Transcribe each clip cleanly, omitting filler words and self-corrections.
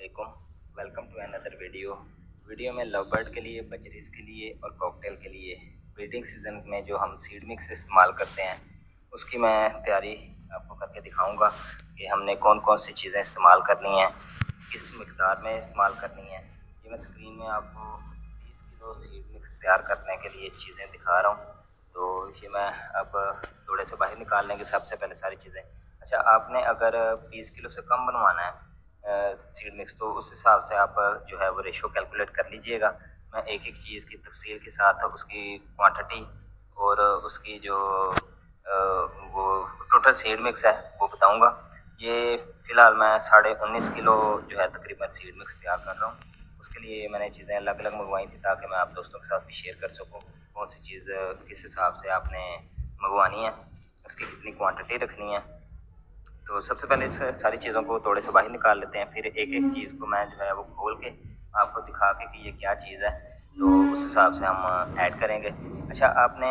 वालेकुम। Welcome to another video में love bird के लिए, बजरीज के लिए और कॉकटेल के लिए ब्रीडिंग सीज़न में जो हम सीड मिक्स इस्तेमाल करते हैं उसकी मैं तैयारी आपको करके दिखाऊंगा कि हमने कौन कौन सी चीज़ें इस्तेमाल करनी हैं, किस मिकदार में इस्तेमाल करनी है। ये मैं स्क्रीन में आपको 20 किलो सीड मिक्स तैयार करने के लिए चीज़ें दिखा रहा हूँ। तो ये मैं अब थोड़े से बाहर निकाल लेंगे सबसे पहले सारी चीज़ें। अच्छा, आपने अगर 20 किलो से कम बनवाना है सीड मिक्स, तो उस हिसाब से आप जो है वो रेशो कैलकुलेट कर लीजिएगा। मैं एक एक चीज़ की तफसील के साथ उसकी क्वांटिटी और उसकी जो वो टोटल सीड मिक्स है वो बताऊंगा। ये फ़िलहाल मैं 19.5 किलो जो है तकरीबन सीड मिक्स तैयार कर रहा हूँ। उसके लिए मैंने चीज़ें अलग अलग मंगवाई थी ताकि मैं आप दोस्तों के साथ भी शेयर कर सकूँ कौन सी चीज़ किस हिसाब से आपने मंगवानी है, उसकी कितनी क्वांटिटी रखनी है। तो सबसे पहले इस सारी चीज़ों को थोड़े से बाहर निकाल लेते हैं, फिर एक एक चीज़ को मैं जो है वो खोल के आपको दिखा के कि ये क्या चीज़ है, तो उस हिसाब से हम ऐड करेंगे। अच्छा, आपने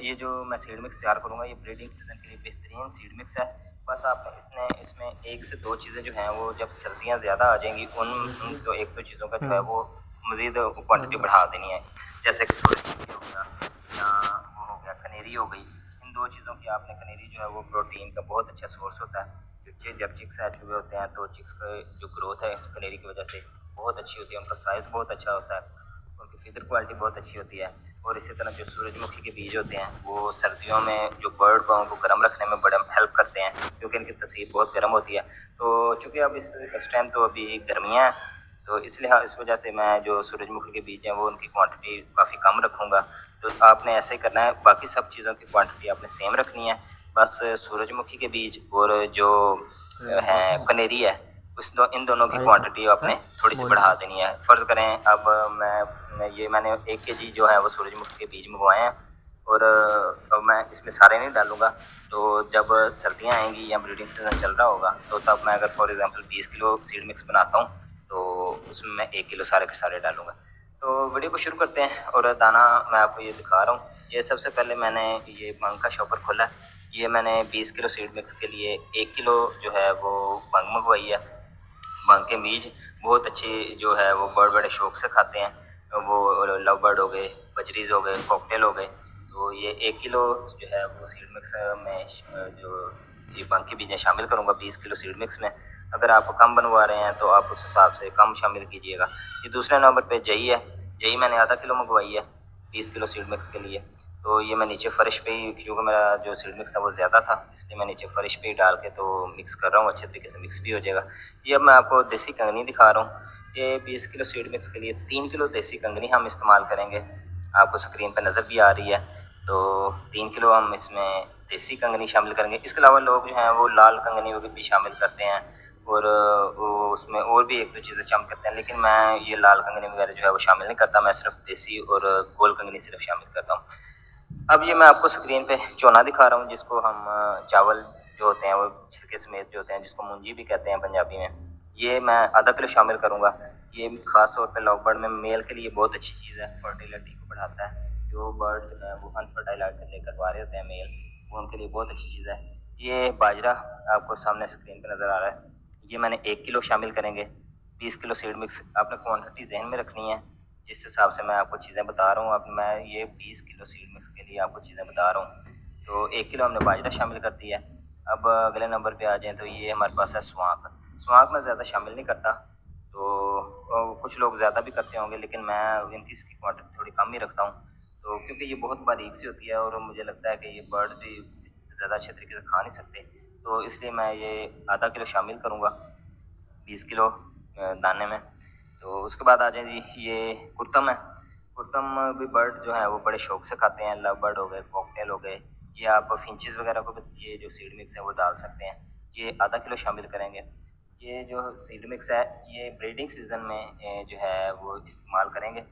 ये जो मैं सीड मिक्स तैयार करूँगा ये ब्रीडिंग सीज़न के लिए बेहतरीन सीड मिक्स है। बस आपने इसमें 1 से 2 चीज़ें जो हैं वो जब सर्दियाँ ज़्यादा आ जाएँगी उन तो 1-2 चीज़ों का जो है हाँ, वो मज़ीद क्वांटिटी बढ़ा देनी है। जैसे कि सूरजमुखी हो गया या वो हो गया कनेरी हो गई। इन 2 चीज़ों की आपने कनेरी जो है वो प्रोटीन का बहुत अच्छा सोर्स होता है। जब चिक्स हैच हुए होते हैं तो चिक्स का जो ग्रोथ है कनेरी की वजह से बहुत अच्छी होती है, उनका साइज़ बहुत अच्छा होता है, उनकी फीदर क्वालिटी बहुत अच्छी होती है। और इसी तरह जो सूरजमुखी के बीज होते हैं वो सर्दियों में जो बर्ड को उनको गर्म रखने में बड़ा हेल्प करते हैं क्योंकि इनकी तसीर बहुत गर्म होती है। तो चूँकि अब इस टाइम तो अभी गर्मियाँ हैं, तो इस वजह से मैं जो सूरजमुखी के बीज हैं वो उनकी क्वांटिटी काफ़ी कम रखूँगा। तो आपने ऐसा ही करना है, बाकी सब चीज़ों की क्वांटिटी आपने सेम रखनी है। बस सूरजमुखी के बीज और जो हैं कनेरी है इन दोनों की क्वांटिटी आपने थोड़ी सी बढ़ा देनी है। फ़र्ज़ करें अब मैंने 1 केजी जो है वो सूरजमुखी के बीज मंगवाए हैं और अब मैं इसमें सारे नहीं डालूँगा। तो जब सर्दियाँ आएँगी या ब्रीडिंग सीज़न चल रहा होगा तो तब मैं अगर for example 20 kilo seed mix बनाता हूँ तो उसमें मैं 1 किलो सारे के सारे डालूँगा। तो वीडियो को शुरू करते हैं और दाना मैं आपको ये दिखा रहा हूँ। ये सबसे पहले मैंने ये भंग का शॉपर खोला है। ये मैंने 20 किलो सीड मिक्स के लिए 1 किलो जो है वो भंग मंगवाई है। भंग के बीज बहुत अच्छी जो है वो बर्ड बड़े शौक से खाते हैं। वो लव बर्ड हो गए, बजरीज हो गए, कॉकटेल हो गए। तो ये 1 किलो जो है वो सीड मिक्स में जो ये भंग के बीजें शामिल करूँगा 20 किलो सीड मिक्स में। अगर आप कम बनवा रहे हैं तो आप उस हिसाब से कम शामिल कीजिएगा। ये दूसरे नंबर पे जई है। जई मैंने आधा किलो मंगवाई है 20 किलो सीड मिक्स के लिए। तो ये मैं नीचे फ़र्श पे ही, क्योंकि मेरा जो सीड मिक्स था वो ज़्यादा था, इसलिए मैं नीचे फ़र्श पे ही डाल के तो मिक्स कर रहा हूँ, अच्छे तरीके से मिक्स भी हो जाएगा। ये अब मैं आपको देसी कंगनी दिखा रहा हूँ। ये 20 किलो सीड मिक्स के लिए 3 किलो देसी कंगनी हम इस्तेमाल करेंगे। आपको स्क्रीन पर नज़र भी आ रही है। तो 3 किलो हम इसमें देसी कंगनी शामिल करेंगे। इसके अलावा लोग जो हैं वो लाल कंगनी भी शामिल करते हैं और वो उसमें और भी 1-2 चीज़ें शामिल करते हैं, लेकिन मैं ये लाल कंगनी वगैरह जो है वो शामिल नहीं करता। मैं सिर्फ देसी और गोल कंगनी सिर्फ शामिल करता हूँ। अब ये मैं आपको स्क्रीन पे चोना दिखा रहा हूँ जिसको हम चावल जो होते हैं वो छिलके समेत जो होते हैं, जिसको मुंजी भी कहते हैं पंजाबी में। ये मैं आधा किलो शामिल करूँगा। ये ख़ास तौर पे लव बर्ड में मेल के लिए बहुत अच्छी चीज़ है, फर्टिलिटी को बढ़ाता है। जो बर्ड जो है वो अनफर्टाइल लेकर रहे होते हैं मेल, वो उनके लिए बहुत अच्छी चीज़ है। ये बाजरा आपको सामने स्क्रीन पे नज़र आ रहा है। ये मैंने 1 किलो शामिल करेंगे। 20 किलो सीड मिक्स आपने क्वांटिटी ज़हन में रखनी है जिस हिसाब से मैं आपको चीज़ें बता रहा हूँ। अब मैं ये 20 किलो सीड मिक्स के लिए आपको चीज़ें बता रहा हूँ। तो 1 किलो हमने बाजरा शामिल कर दिया है। अब अगले नंबर पे आ जाएँ तो ये हमारे पास है स्वांग। स्वांग मैं ज़्यादा शामिल नहीं करता, तो कुछ लोग ज़्यादा भी करते होंगे, लेकिन मैं इसकी क्वांटिटी थोड़ी कम ही रखता हूँ। तो क्योंकि ये बहुत बारीक सी होती है और मुझे लगता है कि ये बर्ड भी ज़्यादा अच्छे तरीके से खा नहीं सकते, तो इसलिए मैं ये आधा किलो शामिल करूँगा 20 किलो दाने में। तो उसके बाद आ जाए जी, ये कुर्तम है। कुर्तम भी बर्ड जो है वो बड़े शौक से खाते हैं। लव बर्ड हो गए, कॉकटेल हो गए, ये आप फिंचेस वगैरह को भी ये जो सीड मिक्स है वो डाल सकते हैं। ये आधा किलो शामिल करेंगे। ये जो सीड मिक्स है ये ब्रीडिंग सीज़न में जो है वो इस्तेमाल करेंगे।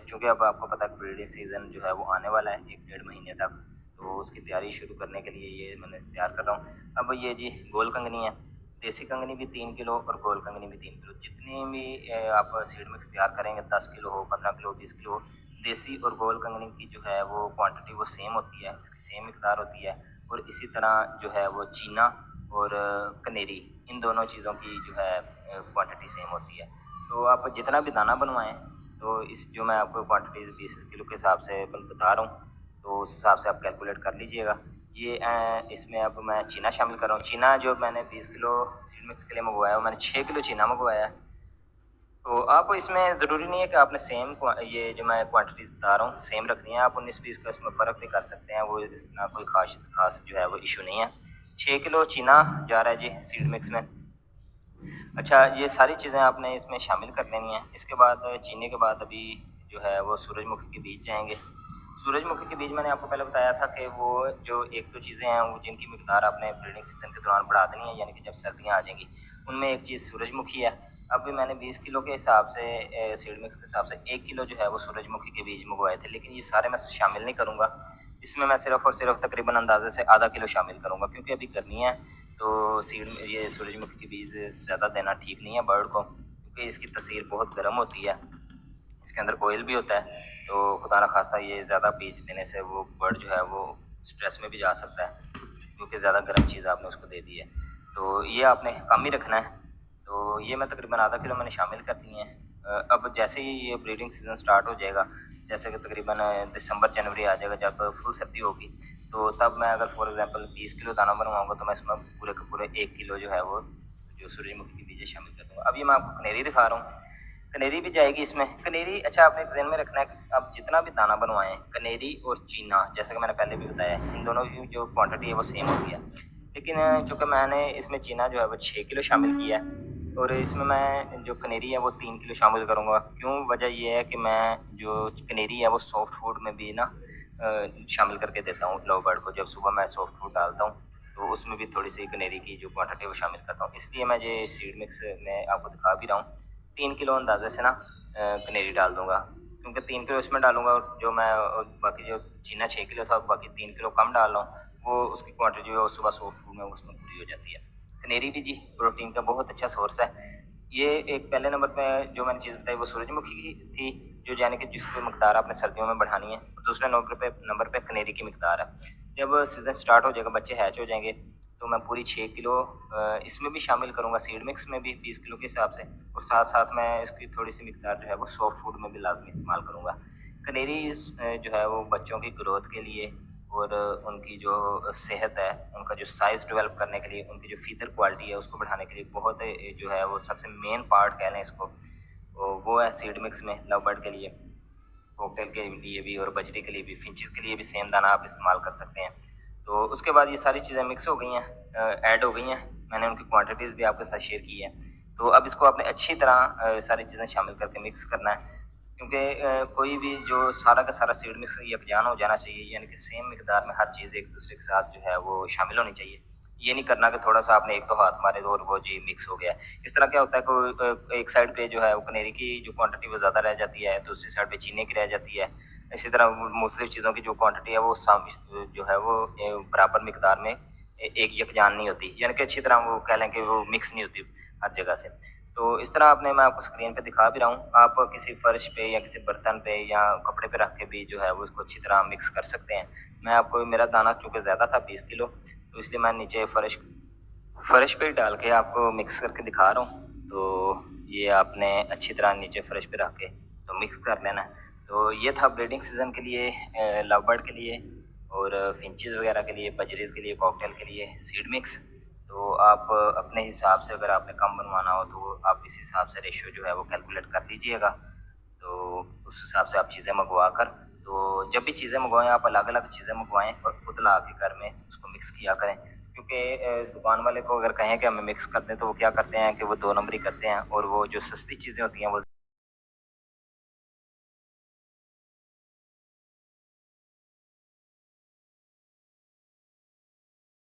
चूँकि अब आपको पता है ब्रीडिंग सीज़न जो है वो आने वाला है 1-1.5 महीने तक, तो उसकी तैयारी शुरू करने के लिए ये मैंने तैयार कर रहा हूँ। अब ये जी गोल कंगनी है। देसी कंगनी भी 3 किलो और गोल कंगनी भी 3 किलो। जितनी भी आप सीड मिक्स तैयार करेंगे, 10 किलो हो, 15 किलो, 20 किलो हो, देसी और गोल कंगनी की जो है वो क्वांटिटी वो सेम होती है, इसकी सेम मिकदार होती है। और इसी तरह जो है वो चीना और कनेरी, इन दोनों चीज़ों की जो है क्वांटिटी सेम होती है। तो आप जितना भी दाना बनवाएँ, तो इस जो मैं आपको क्वांटिटीज़ 20 किलो के हिसाब से बता रहा हूँ, तो उस हिसाब से आप कैलकुलेट कर लीजिएगा। ये इसमें अब मैं चीना शामिल कर रहा हूँ। चीना जो मैंने 20 किलो सीड मिक्स के लिए मँगवाया है, मैंने 6 किलो चीना मँगवाया है। तो आप इसमें ज़रूरी नहीं है कि आपने सेम ये जो मैं क्वांटिटीज़ बता रहा हूँ सेम रखनी है, आप 19-20 का इसमें फ़र्क भी कर सकते हैं, वो इतना कोई ख़ास जो है वो इश्यू नहीं है। 6 किलो चीना जा रहा है जी सीड मिक्स में। अच्छा, ये सारी चीज़ें आपने इसमें शामिल कर लेनी है। इसके बाद चीनी के बाद अभी जो है वो सूरजमुखी के बीज जाएँगे। सूरजमुखी के बीज मैंने आपको पहले बताया था कि वो जो 1-2 चीज़ें हैं वो जिनकी मिकदार आपने ब्रीडिंग सीज़न के दौरान बढ़ा देनी है, यानी कि जब सर्दियाँ आ जाएँगी। उनमें एक चीज़ सूरजमुखी है। अभी मैंने 20 किलो के हिसाब से सीड मिक्स के हिसाब से 1 किलो जो है वो सूरजमुखी के बीज मँगवाए थे, लेकिन ये सारे मैं शामिल नहीं करूँगा। इसमें मैं सिर्फ़ और सिर्फ़ तकरीबन अंदाज़े से आधा किलो शामिल करूँगा, क्योंकि अभी गर्मी है, तो ये सूरजमुखी के बीज ज़्यादा देना ठीक नहीं है बर्ड को, क्योंकि इसकी तासीर बहुत गर्म होती है। इसके अंदर ऑयल भी होता है, तो खुदा ना खास्ता ये ज़्यादा बीज देने से वो बर्ड जो है वो स्ट्रेस में भी जा सकता है, क्योंकि ज़्यादा गर्म चीज़ आपने उसको दे दी है। तो ये आपने कम ही रखना है। तो ये मैं तकरीबन आधा किलो मैंने शामिल कर दी हैं। अब जैसे ही ये ब्रीडिंग सीज़न स्टार्ट हो जाएगा, जैसे कि तकरीबन दिसंबर जनवरी आ जाएगा, जब फुल सर्दी होगी, तो तब मैं अगर फॉर एग्ज़ाम्पल 20 किलो दाना बनवाऊँगा, तो मैं इसमें पूरे के पूरे 1 किलो जो है वो जो सूरजमुखी के बीज है शामिल कर दूँगा। अब ये मैं आपको कनेरी दिखा रहा हूँ। कनेरी भी जाएगी इसमें। कनेरी अच्छा आपने एक ज़हन में रखना है कि आप जितना भी दाना बनवाएँ, कनेरी और चीना, जैसा कि मैंने पहले भी बताया, इन दोनों की जो क्वांटिटी है वो सेम होती है। लेकिन चूँकि मैंने इसमें चीना जो है वो 6 किलो शामिल किया है, और इसमें मैं जो कनेरी है वो 3 किलो शामिल करूँगा। क्यों? वजह ये है कि मैं जो कनेरी है वो सॉफ्ट फूड में भी ना शामिल करके देता हूँ लव बर्ड को। जब सुबह मैं सॉफ्ट फूड डालता हूँ, तो उसमें भी थोड़ी-सी कनेरी की जो क्वांटिटी है वो शामिल करता हूँ। इसलिए मैं ये सीड मिक्स में आपको दिखा भी रहा हूँ। 3 किलो अंदाज़े से ना कनेरी डाल दूँगा, क्योंकि 3 किलो इसमें डालूँगा, और जो मैं बाकी जो चीना 6 किलो था, बाकी 3 किलो कम डाल रहा हूँ, वो उसकी क्वांटिटी जो है वो सुबह सॉफ्ट फूड में उसमें पूरी हो जाती है। कनेरी भी जी प्रोटीन का बहुत अच्छा सोर्स है। ये एक पहले नंबर पे जो मैंने चीज़ बताई वो सूरजमुखी की थी, जो यानी कि जिसकी मिकदार आपने सर्दियों में बढ़ानी है, और दूसरे नंबर पे कनेरी की मिकदार है। जब सीज़न स्टार्ट हो जाएगा, बच्चे हैच हो जाएँगे, तो मैं पूरी 6 किलो इसमें भी शामिल करूँगा, सीड मिक्स में भी 20 किलो के हिसाब से, और साथ-साथ मैं इसकी थोड़ी-सी मिकदार जो है वो सॉफ्ट फूड में भी लाज़मी इस्तेमाल करूँगा। कनेरी जो है वो बच्चों की ग्रोथ के लिए और उनकी जो सेहत है, उनका जो साइज़ डेवलप करने के लिए, उनकी जो फ़ीदर क्वालिटी है उसको बढ़ाने के लिए बहुत जो है वो सबसे मेन पार्ट कह लें इसको, वो है सीड मिक्स में लव बर्ड के लिए। कॉकटेल के लिए भी और बजरी के लिए भी, फिंचेस के लिए भी सेम दाना आप इस्तेमाल कर सकते हैं। तो उसके बाद ये सारी चीज़ें मिक्स हो गई हैं, ऐड हो गई हैं, मैंने उनकी क्वांटिटीज़ भी आपके साथ शेयर की है। तो अब इसको आपने अच्छी तरह सारी चीज़ें शामिल करके मिक्स करना है, क्योंकि कोई भी जो सारा का सारा सीड मिक्स यकजान हो जाना चाहिए, यानी कि सेम मिकदार में हर चीज़ एक दूसरे के साथ जो है वो शामिल होनी चाहिए। ये नहीं करना कि थोड़ा-सा आपने एक तो हाथ मारे और वो जी मिक्स हो गया। इस तरह क्या होता है कि एक साइड पे जो है वो कनेरी की जो क्वांटिटी वो ज़्यादा रह जाती है, दूसरी साइड पे चीनी की रह जाती है। इसी तरह मुख्तलिफ़ चीज़ों की जो क्वांटिटी है वो जो है वो बराबर मिकदार में एक यकजान नहीं होती, यानी कि अच्छी तरह वो कह लें कि वो मिक्स नहीं होती हर जगह से। तो इस तरह आपने मैं आपको स्क्रीन पे दिखा भी रहा हूँ, आप किसी फ़र्श पे या किसी बर्तन पे या कपड़े पे रख के भी जो है वो इसको अच्छी तरह मिक्स कर सकते हैं। मैं आपको मेरा दाना चूँकि ज़्यादा था 20 किलो, तो इसलिए मैं नीचे फ़र्श पे डाल के आपको मिक्स करके दिखा रहा हूँ। तो ये आपने अच्छी तरह नीचे फ़र्श पे रख के तो मिक्स कर लेना है। तो ये था ब्रीडिंग सीज़न के लिए लव बर्ड के लिए और फिंचेस वगैरह के लिए, बजरीज़ के लिए, कॉकटेल के लिए सीड मिक्स। तो आप अपने हिसाब से अगर आपने कम बनवाना हो तो आप इस हिसाब से रेशियो जो है वो कैलकुलेट कर लीजिएगा। तो उस हिसाब से आप चीज़ें मँगवा कर, तो जब भी चीज़ें मँगवाएँ आप अलग-अलग चीज़ें मँगवाएँ और खुद ला के घर में उसको मिक्स किया करें। क्योंकि दुकान वाले को अगर कहें कि हमें मिक्स कर दें, तो वो क्या करते हैं कि वो 2 नंबरी करते हैं, और वो जो सस्ती चीज़ें होती हैं वो